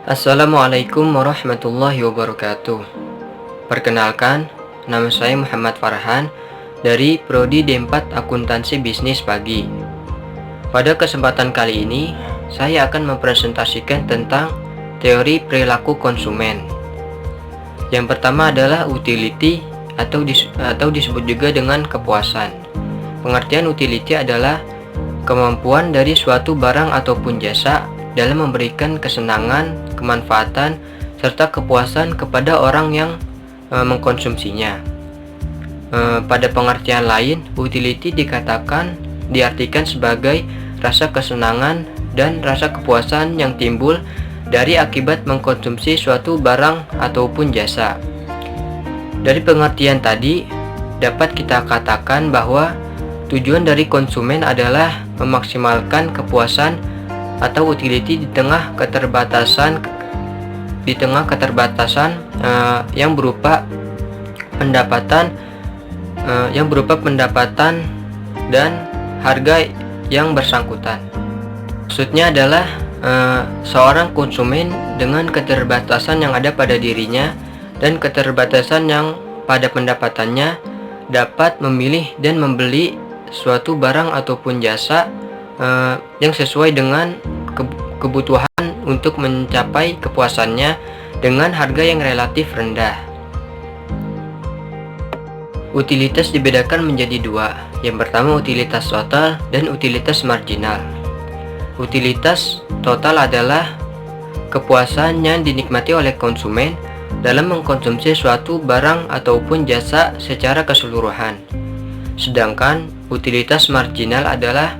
Assalamualaikum warahmatullahi wabarakatuh. Perkenalkan, nama saya Muhammad Farhan dari Prodi D4 Akuntansi Bisnis Pagi. Pada kesempatan kali ini, saya akan mempresentasikan tentang teori perilaku konsumen. Yang pertama adalah utility atau disebut juga dengan kepuasan. Pengertian utility adalah kemampuan dari suatu barang ataupun jasa dalam memberikan kesenangan, kemanfaatan, serta kepuasan kepada orang yang mengkonsumsinya. Pada pengertian lain, utility diartikan sebagai rasa kesenangan dan rasa kepuasan yang timbul dari akibat mengkonsumsi suatu barang ataupun jasa. Dari pengertian tadi, dapat kita katakan bahwa tujuan dari konsumen adalah memaksimalkan kepuasan atau utility di tengah keterbatasan yang berupa pendapatan dan harga yang bersangkutan. Maksudnya adalah seorang konsumen dengan keterbatasan yang ada pada dirinya dan keterbatasan yang pada pendapatannya dapat memilih dan membeli suatu barang ataupun jasa yang sesuai dengan kebutuhan untuk mencapai kepuasannya dengan harga yang relatif rendah. Utilitas dibedakan menjadi dua. Yang pertama utilitas total dan utilitas marginal. Utilitas total adalah kepuasan yang dinikmati oleh konsumen dalam mengkonsumsi suatu barang ataupun jasa secara keseluruhan. Sedangkan utilitas marginal adalah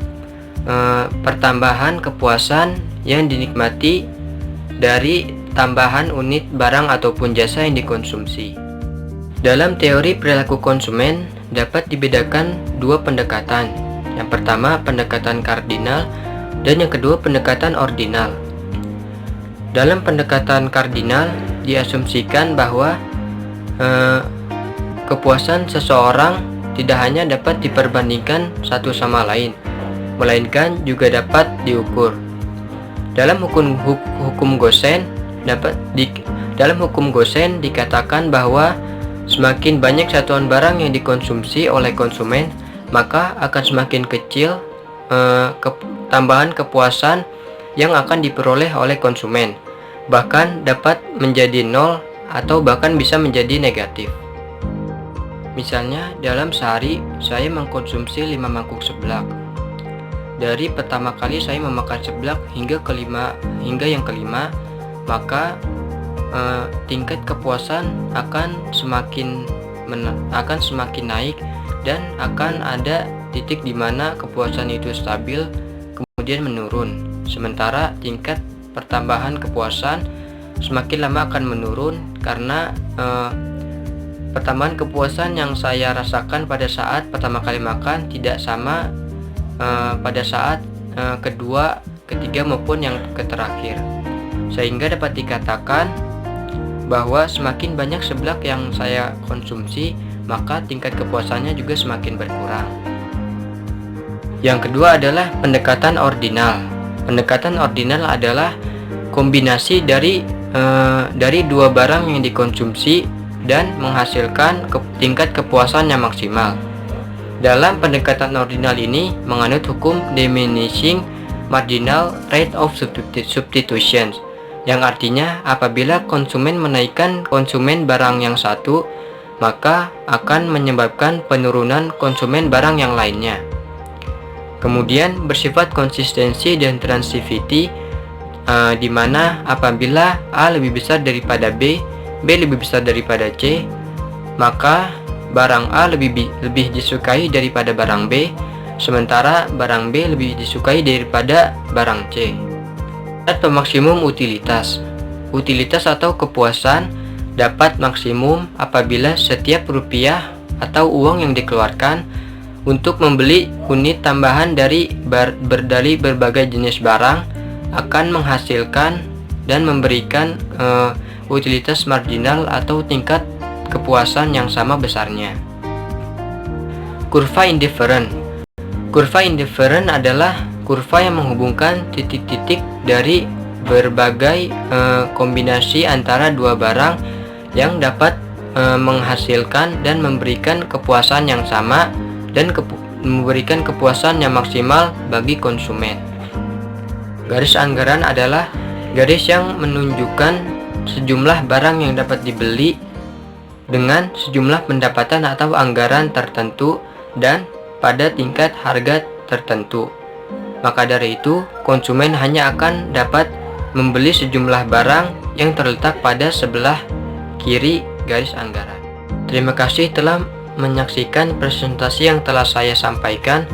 pertambahan kepuasan yang dinikmati dari tambahan unit barang ataupun jasa yang dikonsumsi. Dalam teori perilaku konsumen dapat dibedakan dua pendekatan. Yang pertama pendekatan kardinal dan yang kedua pendekatan ordinal. Dalam pendekatan kardinal diasumsikan bahwa kepuasan seseorang tidak hanya dapat diperbandingkan satu sama lain, melainkan juga dapat diukur. Dalam hukum Gosen dikatakan bahwa semakin banyak satuan barang yang dikonsumsi oleh konsumen, maka akan semakin kecil tambahan kepuasan yang akan diperoleh oleh konsumen, bahkan dapat menjadi nol atau bahkan bisa menjadi negatif. Misalnya dalam sehari saya mengkonsumsi 5 mangkuk seblak. Dari pertama kali saya memakan seblak hingga yang kelima, maka tingkat kepuasan akan semakin naik dan akan ada titik di mana kepuasan itu stabil kemudian menurun. Sementara tingkat pertambahan kepuasan semakin lama akan menurun karena pertambahan kepuasan yang saya rasakan pada saat pertama kali makan tidak sama pada saat kedua, ketiga maupun yang terakhir. Sehingga dapat dikatakan bahwa semakin banyak seblak yang saya konsumsi, maka tingkat kepuasannya juga semakin berkurang. Yang kedua adalah pendekatan ordinal. Pendekatan ordinal adalah kombinasi dari dua barang yang dikonsumsi dan menghasilkan tingkat kepuasan yang maksimal. Dalam pendekatan ordinal ini menganut hukum diminishing marginal rate of substitution, yang artinya apabila konsumen menaikkan konsumen barang yang satu, maka akan menyebabkan penurunan konsumen barang yang lainnya. Kemudian bersifat konsistensi dan transitivity, di mana apabila A lebih besar daripada B lebih besar daripada C, maka barang A lebih disukai daripada barang B, sementara barang B lebih disukai daripada barang C. Atau maksimum utilitas. Utilitas atau kepuasan dapat maksimum apabila setiap rupiah atau uang yang dikeluarkan untuk membeli unit tambahan dari berbagai jenis barang akan menghasilkan dan memberikan utilitas marginal atau tingkat kepuasan yang sama besarnya. Kurva indifferent. Kurva indifferent adalah kurva yang menghubungkan titik-titik dari berbagai kombinasi antara dua barang yang dapat menghasilkan dan memberikan kepuasan yang sama dan memberikan kepuasan yang maksimal bagi konsumen. Garis anggaran adalah garis yang menunjukkan sejumlah barang yang dapat dibeli dengan sejumlah pendapatan atau anggaran tertentu dan pada tingkat harga tertentu. Maka dari itu, konsumen hanya akan dapat membeli sejumlah barang yang terletak pada sebelah kiri garis anggaran. Terima kasih telah menyaksikan presentasi yang telah saya sampaikan.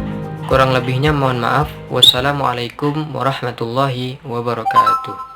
Kurang lebihnya mohon maaf. Wassalamualaikum warahmatullahi wabarakatuh.